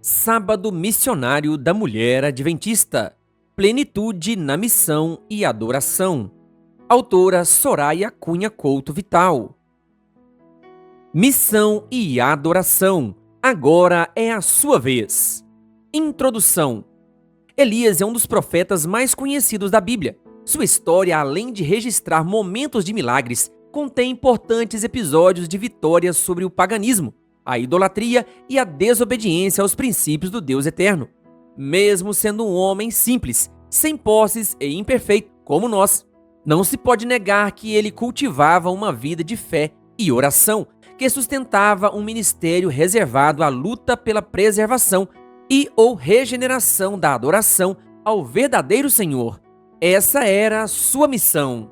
Sábado Missionário da Mulher Adventista. Plenitude na Missão e Adoração. Autora Soraya Cunha Couto Vital. Missão e Adoração. Agora é a sua vez. Introdução. Elias é um dos profetas mais conhecidos da Bíblia. Sua história, além de registrar momentos de milagres, contém importantes episódios de vitórias sobre o paganismo, a idolatria e a desobediência aos princípios do Deus eterno. Mesmo sendo um homem simples, sem posses e imperfeito como nós, não se pode negar que ele cultivava uma vida de fé e oração, que sustentava um ministério reservado à luta pela preservação e ou regeneração da adoração ao verdadeiro Senhor. Essa era a sua missão.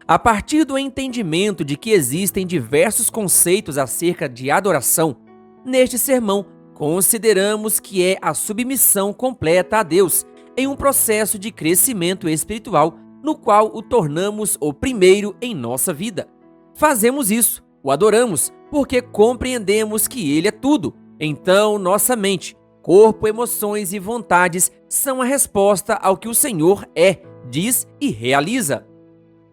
A partir do entendimento de que existem diversos conceitos acerca de adoração, neste sermão consideramos que é a submissão completa a Deus em um processo de crescimento espiritual no qual o tornamos o primeiro em nossa vida. Fazemos isso, o adoramos, porque compreendemos que Ele é tudo. Então, nossa mente, corpo, emoções e vontades são a resposta ao que o Senhor é, diz e realiza.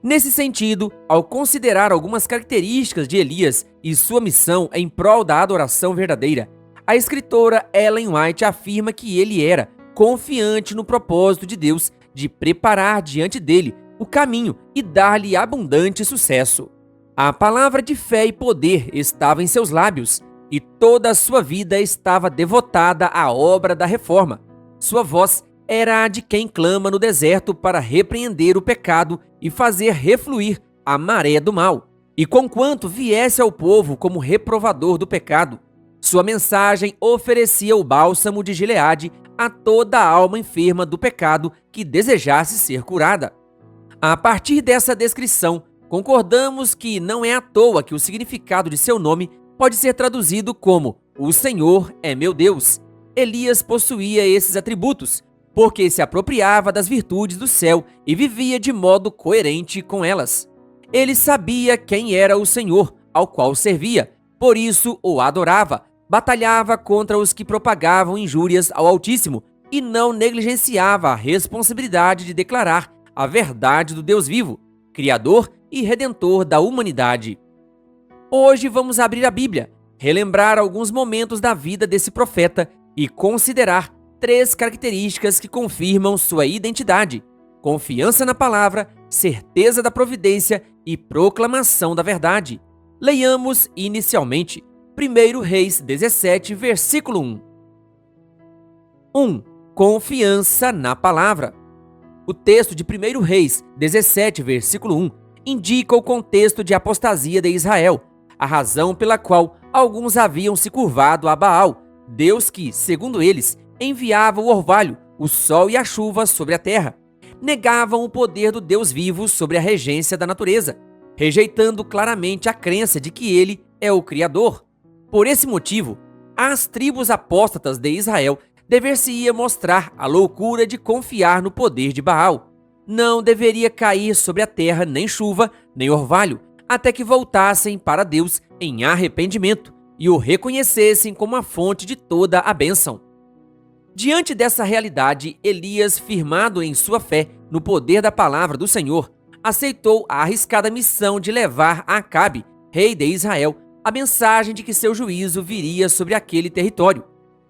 Nesse sentido, ao considerar algumas características de Elias e sua missão em prol da adoração verdadeira, a escritora Ellen White afirma que ele era confiante no propósito de Deus de preparar diante dele o caminho e dar-lhe abundante sucesso. A palavra de fé e poder estava em seus lábios e toda a sua vida estava devotada à obra da reforma. Sua voz era a de quem clama no deserto para repreender o pecado e fazer refluir a maré do mal. E conquanto viesse ao povo como reprovador do pecado, sua mensagem oferecia o bálsamo de Gileade a toda a alma enferma do pecado que desejasse ser curada. A partir dessa descrição, concordamos que não é à toa que o significado de seu nome pode ser traduzido como "O Senhor é meu Deus". Elias possuía esses atributos, porque se apropriava das virtudes do céu e vivia de modo coerente com elas. Ele sabia quem era o Senhor, ao qual servia, por isso o adorava, batalhava contra os que propagavam injúrias ao Altíssimo e não negligenciava a responsabilidade de declarar a verdade do Deus vivo, Criador e Redentor da humanidade. Hoje vamos abrir a Bíblia, relembrar alguns momentos da vida desse profeta e considerar 3 características que confirmam sua identidade: confiança na palavra, certeza da providência e proclamação da verdade. Leiamos inicialmente 1 Reis 17, versículo 1. 1. Confiança na palavra. O texto de 1 Reis 17, versículo 1, indica o contexto de apostasia de Israel, a razão pela qual alguns haviam se curvado a Baal, Deus que, segundo eles, enviava o orvalho, o sol e a chuva sobre a terra. Negavam o poder do Deus vivo sobre a regência da natureza, rejeitando claramente a crença de que ele é o Criador. Por esse motivo, as tribos apóstatas de Israel dever-se-ia mostrar a loucura de confiar no poder de Baal. Não deveria cair sobre a terra nem chuva, nem orvalho, até que voltassem para Deus em arrependimento e o reconhecessem como a fonte de toda a bênção. Diante dessa realidade, Elias, firmado em sua fé no poder da palavra do Senhor, aceitou a arriscada missão de levar a Acabe, rei de Israel, a mensagem de que seu juízo viria sobre aquele território.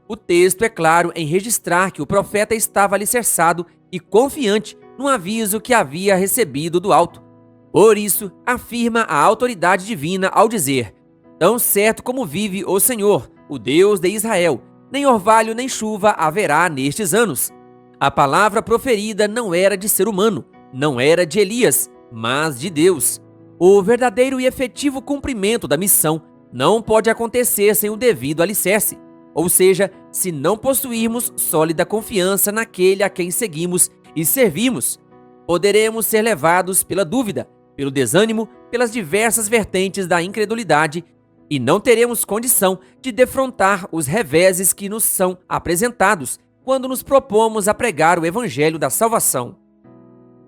O texto é claro em registrar que o profeta estava alicerçado e confiante no aviso que havia recebido do alto. Por isso, afirma a autoridade divina ao dizer: "Tão certo como vive o Senhor, o Deus de Israel, nem orvalho nem chuva haverá nestes anos". A palavra proferida não era de ser humano, não era de Elias, mas de Deus. O verdadeiro e efetivo cumprimento da missão não pode acontecer sem o devido alicerce, ou seja, se não possuirmos sólida confiança naquele a quem seguimos e servimos. Poderemos ser levados pela dúvida, pelo desânimo, pelas diversas vertentes da incredulidade e não teremos condição de defrontar os reveses que nos são apresentados quando nos propomos a pregar o evangelho da salvação.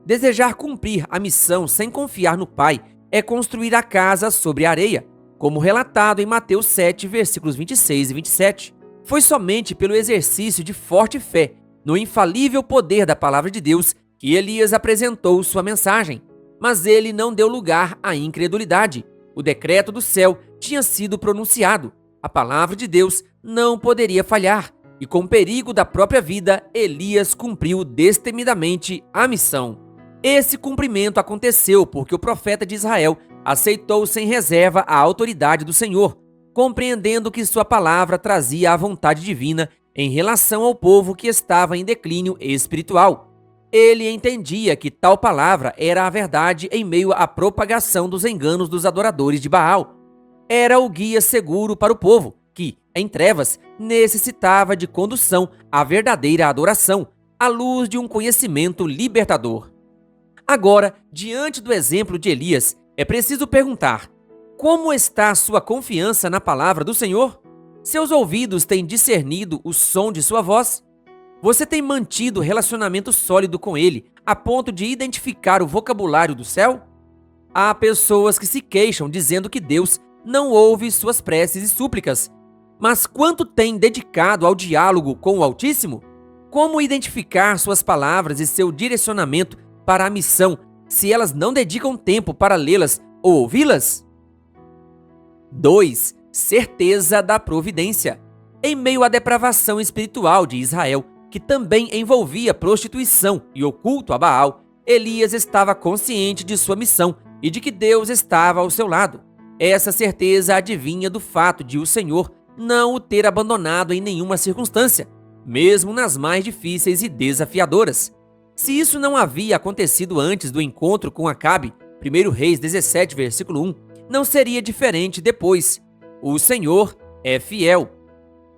Desejar cumprir a missão sem confiar no Pai é construir a casa sobre a areia, como relatado em Mateus 7, versículos 26 e 27. Foi somente pelo exercício de forte fé no infalível poder da palavra de Deus que Elias apresentou sua mensagem. Mas ele não deu lugar à incredulidade. O decreto do céu tinha sido pronunciado. A palavra de Deus não poderia falhar. E com perigo da própria vida, Elias cumpriu destemidamente a missão. Esse cumprimento aconteceu porque o profeta de Israel aceitou sem reserva a autoridade do Senhor, compreendendo que sua palavra trazia a vontade divina em relação ao povo que estava em declínio espiritual. Ele entendia que tal palavra era a verdade em meio à propagação dos enganos dos adoradores de Baal. Era o guia seguro para o povo, que, em trevas, necessitava de condução à verdadeira adoração, à luz de um conhecimento libertador. Agora, diante do exemplo de Elias, é preciso perguntar: como está a sua confiança na palavra do Senhor? Seus ouvidos têm discernido o som de sua voz? Você tem mantido relacionamento sólido com ele, a ponto de identificar o vocabulário do céu? Há pessoas que se queixam dizendo que Deus não ouve suas preces e súplicas. Mas quanto tem dedicado ao diálogo com o Altíssimo? Como identificar suas palavras e seu direcionamento para a missão se elas não dedicam tempo para lê-las ou ouvi-las? 2. Certeza da providência. Em meio à depravação espiritual de Israel, que também envolvia prostituição e o culto a Baal, Elias estava consciente de sua missão e de que Deus estava ao seu lado. Essa certeza advinha do fato de o Senhor não o ter abandonado em nenhuma circunstância, mesmo nas mais difíceis e desafiadoras. Se isso não havia acontecido antes do encontro com Acabe, 1 Reis 17, versículo 1, não seria diferente depois. O Senhor é fiel.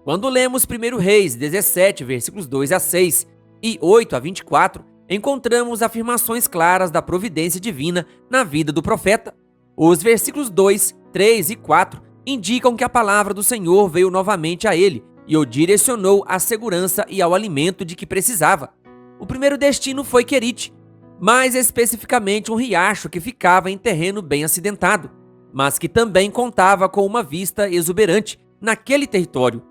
Quando lemos 1 Reis 17, versículos 2 a 6 e 8 a 24, encontramos afirmações claras da providência divina na vida do profeta. Os versículos 2, 3 e 4 indicam que a palavra do Senhor veio novamente a ele e o direcionou à segurança e ao alimento de que precisava. O primeiro destino foi Querite, mais especificamente um riacho que ficava em terreno bem acidentado, mas que também contava com uma vista exuberante naquele território.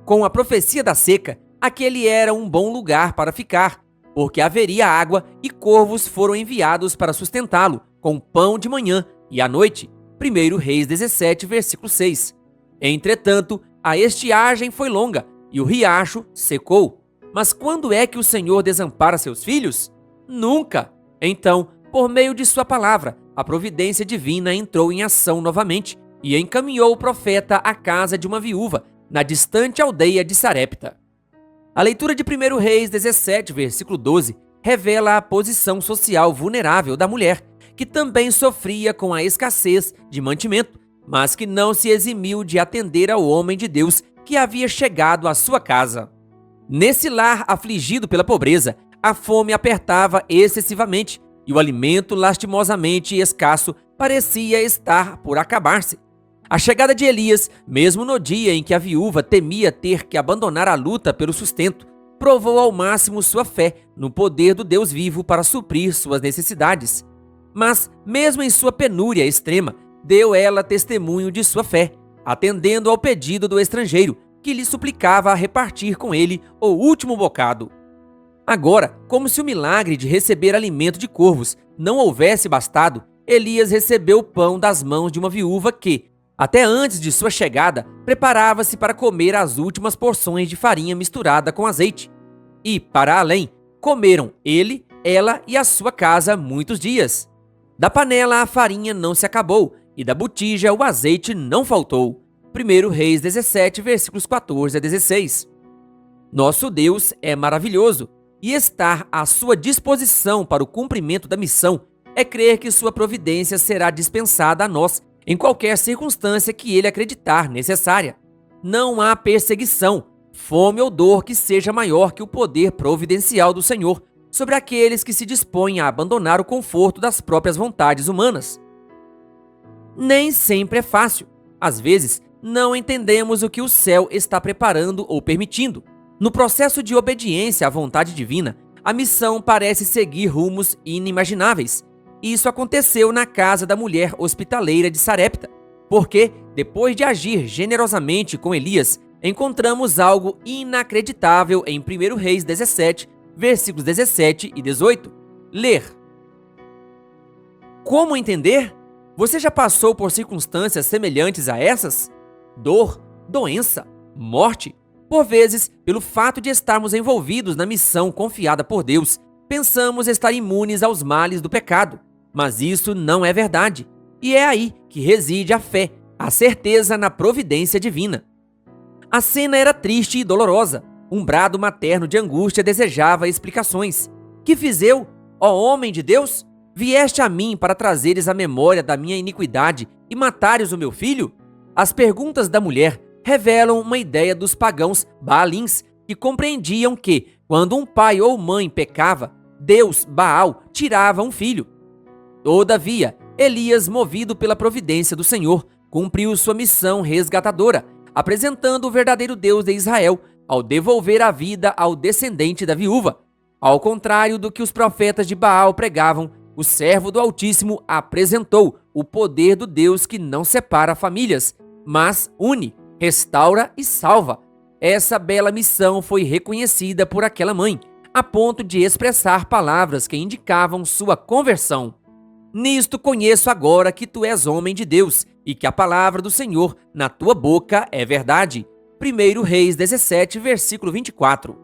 Com a profecia da seca, aquele era um bom lugar para ficar, porque haveria água e corvos foram enviados para sustentá-lo com pão de manhã e à noite. 1 Reis 17, versículo 6. Entretanto, a estiagem foi longa e o riacho secou. Mas quando é que o Senhor desampara seus filhos? Nunca! Então, por meio de sua palavra, a providência divina entrou em ação novamente e encaminhou o profeta à casa de uma viúva, na distante aldeia de Sarepta. A leitura de 1 Reis 17, versículo 12, revela a posição social vulnerável da mulher, que também sofria com a escassez de mantimento, mas que não se eximiu de atender ao homem de Deus que havia chegado à sua casa. Nesse lar afligido pela pobreza, a fome apertava excessivamente e o alimento lastimosamente escasso parecia estar por acabar-se. A chegada de Elias, mesmo no dia em que a viúva temia ter que abandonar a luta pelo sustento, provou ao máximo sua fé no poder do Deus vivo para suprir suas necessidades. Mas, mesmo em sua penúria extrema, deu ela testemunho de sua fé, atendendo ao pedido do estrangeiro, que lhe suplicava a repartir com ele o último bocado. Agora, como se o milagre de receber alimento de corvos não houvesse bastado, Elias recebeu o pão das mãos de uma viúva que, até antes de sua chegada, preparava-se para comer as últimas porções de farinha misturada com azeite. E, para além, comeram ele, ela e a sua casa muitos dias. Da panela a farinha não se acabou, e da botija o azeite não faltou. 1 Reis 17, versículos 14 a 16. Nosso Deus é maravilhoso, e estar à sua disposição para o cumprimento da missão é crer que sua providência será dispensada a nós em qualquer circunstância que ele acreditar necessária. Não há perseguição, fome ou dor que seja maior que o poder providencial do Senhor sobre aqueles que se dispõem a abandonar o conforto das próprias vontades humanas. Nem sempre é fácil. Às vezes, não entendemos o que o céu está preparando ou permitindo. No processo de obediência à vontade divina, a missão parece seguir rumos inimagináveis. Isso aconteceu na casa da mulher hospitaleira de Sarepta, porque, depois de agir generosamente com Elias, encontramos algo inacreditável em 1 Reis 17, versículos 17 e 18. Ler. Como entender? Você já passou por circunstâncias semelhantes a essas? Dor, doença, morte. Por vezes, pelo fato de estarmos envolvidos na missão confiada por Deus, pensamos estar imunes aos males do pecado. Mas isso não é verdade. E é aí que reside a fé, a certeza na providência divina. A cena era triste e dolorosa. Um brado materno de angústia desejava explicações. Que fiz eu, ó homem de Deus? Vieste a mim para trazeres a memória da minha iniquidade e matares o meu filho? As perguntas da mulher revelam uma ideia dos pagãos Baalins, que compreendiam que, quando um pai ou mãe pecava, Deus, Baal, tirava um filho. Todavia, Elias, movido pela providência do Senhor, cumpriu sua missão resgatadora, apresentando o verdadeiro Deus de Israel ao devolver a vida ao descendente da viúva. Ao contrário do que os profetas de Baal pregavam, o servo do Altíssimo apresentou o poder do Deus que não separa famílias, mas une, restaura e salva. Essa bela missão foi reconhecida por aquela mãe, a ponto de expressar palavras que indicavam sua conversão. Nisto conheço agora que tu és homem de Deus e que a palavra do Senhor na tua boca é verdade. 1 Reis 17, versículo 24.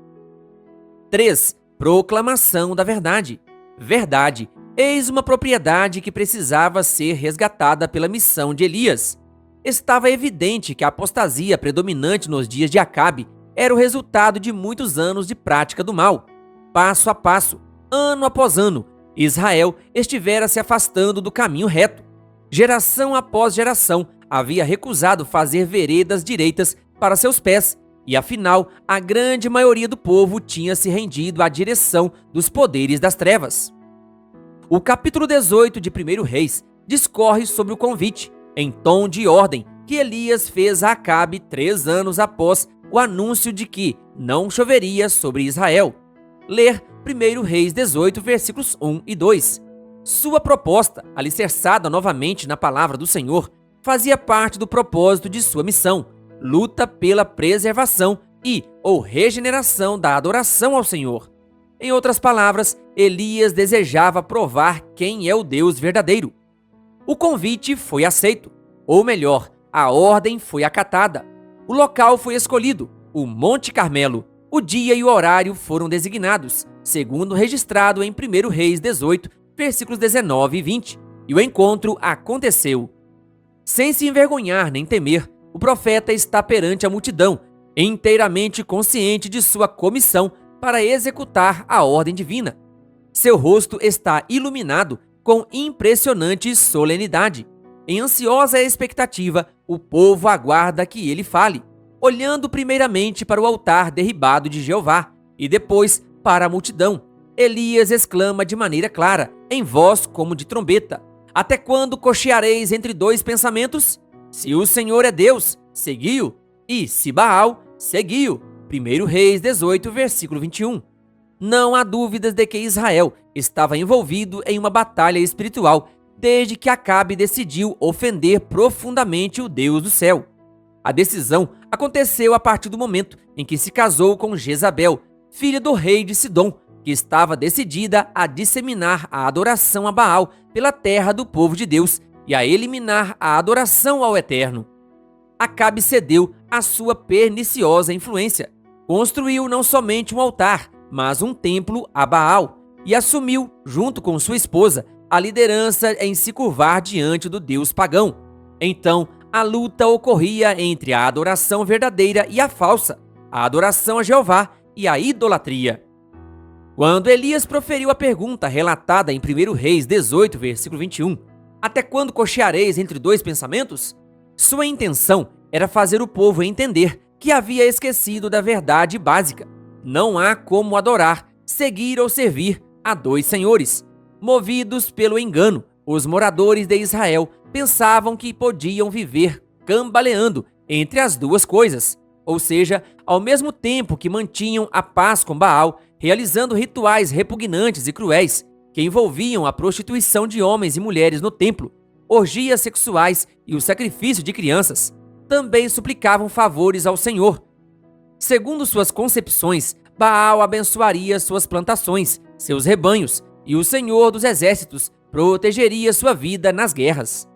3. Proclamação da verdade. Verdade. Eis uma propriedade que precisava ser resgatada pela missão de Elias. Estava evidente que a apostasia predominante nos dias de Acabe era o resultado de muitos anos de prática do mal. Passo a passo, ano após ano, Israel estivera se afastando do caminho reto. Geração após geração havia recusado fazer veredas direitas para seus pés, e afinal, a grande maioria do povo tinha se rendido à direção dos poderes das trevas. O capítulo 18 de 1 Reis discorre sobre o convite, em tom de ordem, que Elias fez a Acabe 3 anos após o anúncio de que não choveria sobre Israel. Ler 1 Reis 18, versículos 1 e 2. Sua proposta, alicerçada novamente na palavra do Senhor, fazia parte do propósito de sua missão, luta pela preservação ou regeneração da adoração ao Senhor. Em outras palavras, Elias desejava provar quem é o Deus verdadeiro. O convite foi aceito, ou melhor, a ordem foi acatada. O local foi escolhido, o Monte Carmelo. O dia e o horário foram designados, segundo registrado em 1 Reis 18, versículos 19 e 20, e o encontro aconteceu. Sem se envergonhar nem temer, o profeta está perante a multidão, inteiramente consciente de sua comissão para executar a ordem divina. Seu rosto está iluminado com impressionante solenidade. Em ansiosa expectativa, o povo aguarda que ele fale, olhando primeiramente para o altar derribado de Jeová e depois para a multidão. Elias exclama de maneira clara, em voz como de trombeta: Até quando cocheareis entre dois pensamentos? Se o Senhor é Deus, segui-o, e se Baal, segui-o. 1 Reis 18, versículo 21. Não há dúvidas de que Israel estava envolvido em uma batalha espiritual desde que Acabe decidiu ofender profundamente o Deus do céu. A decisão aconteceu a partir do momento em que se casou com Jezabel, filha do rei de Sidom, que estava decidida a disseminar a adoração a Baal pela terra do povo de Deus e a eliminar a adoração ao Eterno. Acabe cedeu à sua perniciosa influência. Construiu não somente um altar, mas um templo a Baal, e assumiu, junto com sua esposa, a liderança em se curvar diante do deus pagão. Então, a luta ocorria entre a adoração verdadeira e a falsa, a adoração a Jeová e a idolatria. Quando Elias proferiu a pergunta relatada em 1 Reis 18, versículo 21, até quando cocheareis entre dois pensamentos? Sua intenção era fazer o povo entender que havia esquecido da verdade básica. Não há como adorar, seguir ou servir a dois senhores. Movidos pelo engano, os moradores de Israel pensavam que podiam viver cambaleando entre as duas coisas, ou seja, ao mesmo tempo que mantinham a paz com Baal, realizando rituais repugnantes e cruéis que envolviam a prostituição de homens e mulheres no templo, orgias sexuais e o sacrifício de crianças. Também suplicavam favores ao Senhor, Segundo suas concepções, Baal abençoaria suas plantações, seus rebanhos, e o Senhor dos Exércitos protegeria sua vida nas guerras.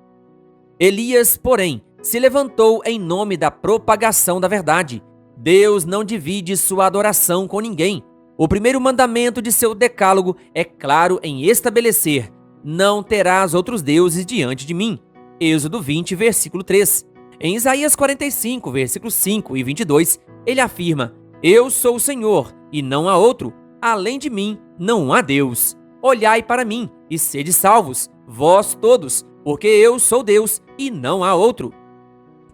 Elias, porém, se levantou em nome da propagação da verdade. Deus não divide sua adoração com ninguém. O primeiro mandamento de seu decálogo é claro em estabelecer: não terás outros deuses diante de mim. Êxodo 20, versículo 3. Em Isaías 45, versículos 5 e 22, ele afirma: eu sou o Senhor, e não há outro. Além de mim, não há Deus. Olhai para mim, e sede salvos, vós todos, porque eu sou Deus, e não há outro.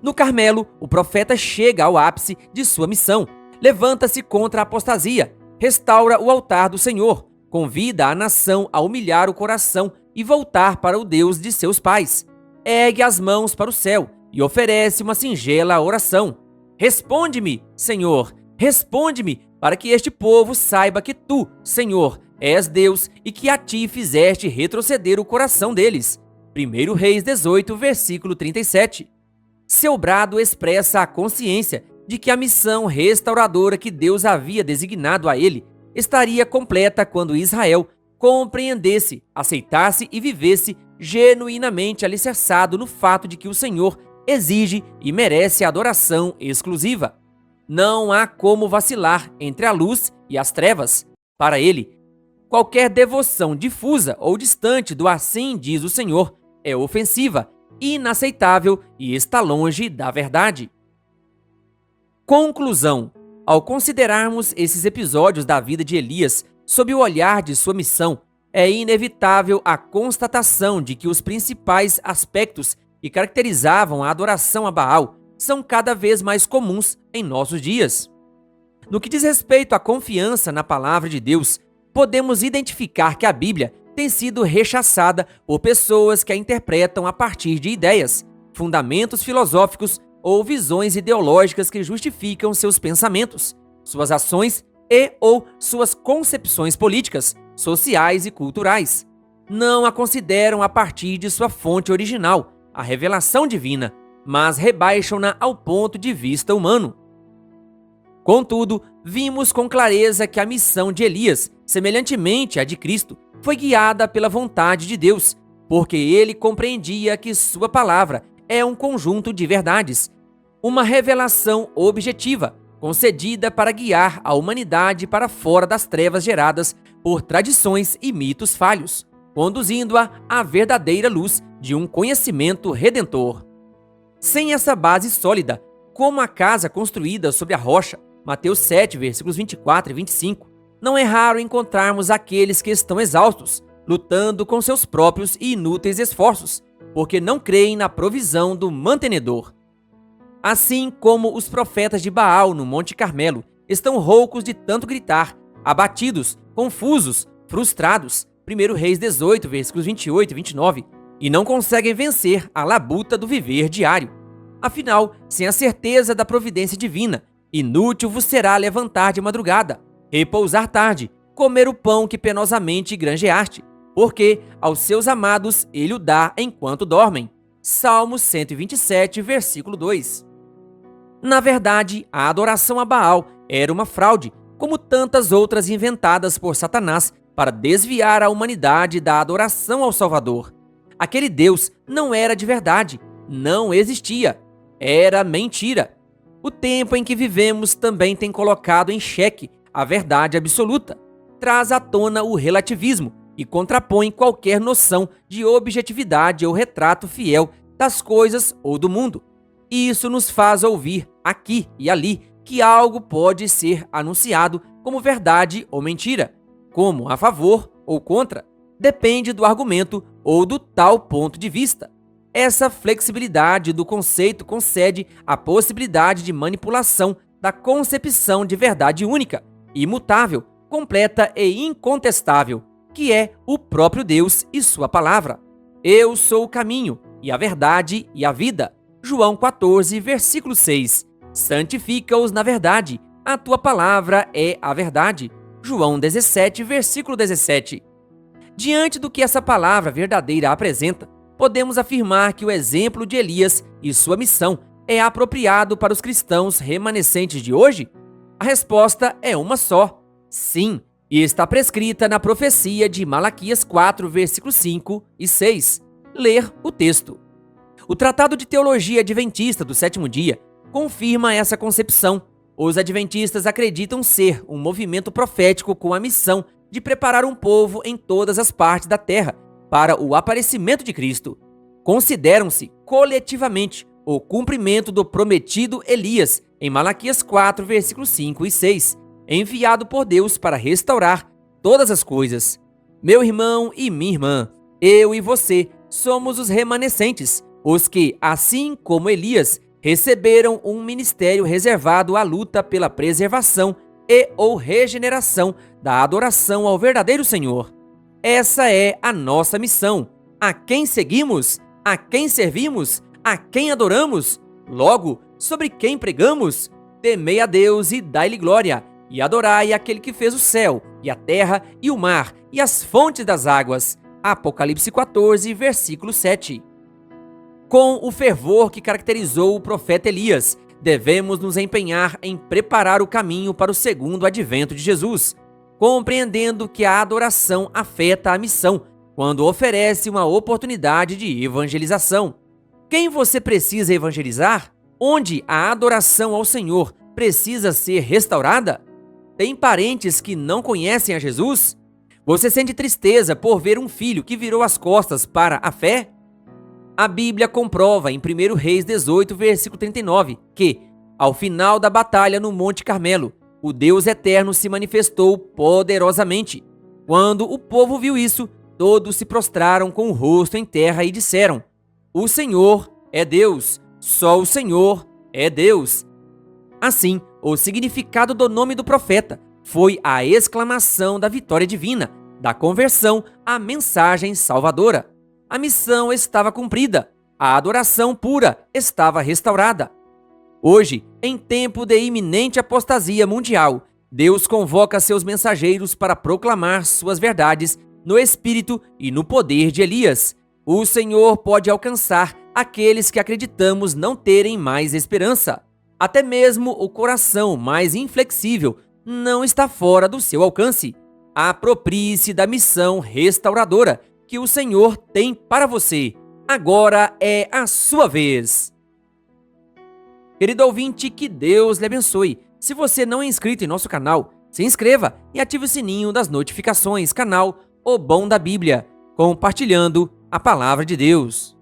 No Carmelo, o profeta chega ao ápice de sua missão. Levanta-se contra a apostasia, restaura o altar do Senhor, convida a nação a humilhar o coração e voltar para o Deus de seus pais. Ergue as mãos para o céu e oferece uma singela oração. Responde-me, Senhor, responde-me, para que este povo saiba que tu, Senhor, és Deus e que a ti fizeste retroceder o coração deles. 1 Reis 18, versículo 37. Seu brado expressa a consciência de que a missão restauradora que Deus havia designado a ele estaria completa quando Israel compreendesse, aceitasse e vivesse genuinamente alicerçado no fato de que o Senhor exige e merece adoração exclusiva. Não há como vacilar entre a luz e as trevas. Para ele, qualquer devoção difusa ou distante do assim diz o Senhor é ofensiva, inaceitável e está longe da verdade. Conclusão: ao considerarmos esses episódios da vida de Elias sob o olhar de sua missão, é inevitável a constatação de que os principais aspectos que caracterizavam a adoração a Baal são cada vez mais comuns em nossos dias. No que diz respeito à confiança na palavra de Deus, podemos identificar que a Bíblia tem sido rechaçada por pessoas que a interpretam a partir de ideias, fundamentos filosóficos ou visões ideológicas que justificam seus pensamentos, suas ações ou suas concepções políticas, sociais e culturais. Não a consideram a partir de sua fonte original, a revelação divina, mas rebaixam-na ao ponto de vista humano. Contudo, vimos com clareza que a missão de Elias, semelhantemente à de Cristo, foi guiada pela vontade de Deus, porque ele compreendia que sua palavra é um conjunto de verdades, uma revelação objetiva, concedida para guiar a humanidade para fora das trevas geradas por tradições e mitos falhos, conduzindo-a à verdadeira luz de um conhecimento redentor. Sem essa base sólida, como a casa construída sobre a rocha, Mateus 7, versículos 24 e 25, não é raro encontrarmos aqueles que estão exaustos, lutando com seus próprios e inúteis esforços, porque não creem na provisão do mantenedor. Assim como os profetas de Baal no Monte Carmelo estão roucos de tanto gritar, abatidos, confusos, frustrados, 1 Reis 18, versículos 28 e 29, e não conseguem vencer a labuta do viver diário. Afinal, sem a certeza da providência divina, inútil vos será levantar de madrugada, repousar tarde, comer o pão que penosamente granjeaste, porque aos seus amados ele o dá enquanto dormem. Salmo 127, versículo 2. Na verdade, a adoração a Baal era uma fraude, como tantas outras inventadas por Satanás para desviar a humanidade da adoração ao Salvador. Aquele Deus não era de verdade, não existia, era mentira. O tempo em que vivemos também tem colocado em xeque a verdade absoluta, traz à tona o relativismo e contrapõe qualquer noção de objetividade ou retrato fiel das coisas ou do mundo. Isso nos faz ouvir aqui e ali que algo pode ser anunciado como verdade ou mentira, como a favor ou contra, depende do argumento ou do tal ponto de vista. Essa flexibilidade do conceito concede a possibilidade de manipulação da concepção de verdade única, imutável, completa e incontestável, que é o próprio Deus e sua palavra. Eu sou o caminho, e a verdade e a vida. João 14, versículo 6. Santifica-os na verdade, a tua palavra é a verdade. João 17, versículo 17. Diante do que essa palavra verdadeira apresenta, podemos afirmar que o exemplo de Elias e sua missão é apropriado para os cristãos remanescentes de hoje? A resposta é uma só: sim, e está prescrita na profecia de Malaquias 4, versículos 5 e 6. Ler o texto. O Tratado de Teologia Adventista do Sétimo Dia confirma essa concepção. Os adventistas acreditam ser um movimento profético com a missão de preparar um povo em todas as partes da terra para o aparecimento de Cristo. Consideram-se coletivamente o cumprimento do prometido Elias em Malaquias 4, versículos 5 e 6, enviado por Deus para restaurar todas as coisas. Meu irmão e minha irmã, eu e você somos os remanescentes, os que, assim como Elias, receberam um ministério reservado à luta pela preservação e ou regeneração da adoração ao verdadeiro Senhor. Essa é a nossa missão. A quem seguimos? A quem servimos? A quem adoramos? Logo, sobre quem pregamos? Temei a Deus e dai-lhe glória, e adorai aquele que fez o céu, e a terra, e o mar, e as fontes das águas. Apocalipse 14, versículo 7. Com o fervor que caracterizou o profeta Elias, devemos nos empenhar em preparar o caminho para o segundo advento de Jesus, compreendendo que a adoração afeta a missão, quando oferece uma oportunidade de evangelização. Quem você precisa evangelizar? Onde a adoração ao Senhor precisa ser restaurada? Tem parentes que não conhecem a Jesus? Você sente tristeza por ver um filho que virou as costas para a fé? A Bíblia comprova em 1 Reis 18, versículo 39, que, ao final da batalha no Monte Carmelo, o Deus Eterno se manifestou poderosamente. Quando o povo viu isso, todos se prostraram com o rosto em terra e disseram: "O Senhor é Deus, só o Senhor é Deus." Assim, o significado do nome do profeta foi a exclamação da vitória divina, da conversão à mensagem salvadora. A missão estava cumprida, a adoração pura estava restaurada. Hoje, em tempo de iminente apostasia mundial, Deus convoca seus mensageiros para proclamar suas verdades no espírito e no poder de Elias. O Senhor pode alcançar aqueles que acreditamos não terem mais esperança. Até mesmo o coração mais inflexível não está fora do seu alcance. Aproprie-se da missão restauradora que o Senhor tem para você. Agora é a sua vez. Querido ouvinte, que Deus lhe abençoe. Se você não é inscrito em nosso canal, se inscreva e ative o sininho das notificações. Canal O Bom da Bíblia, compartilhando a palavra de Deus.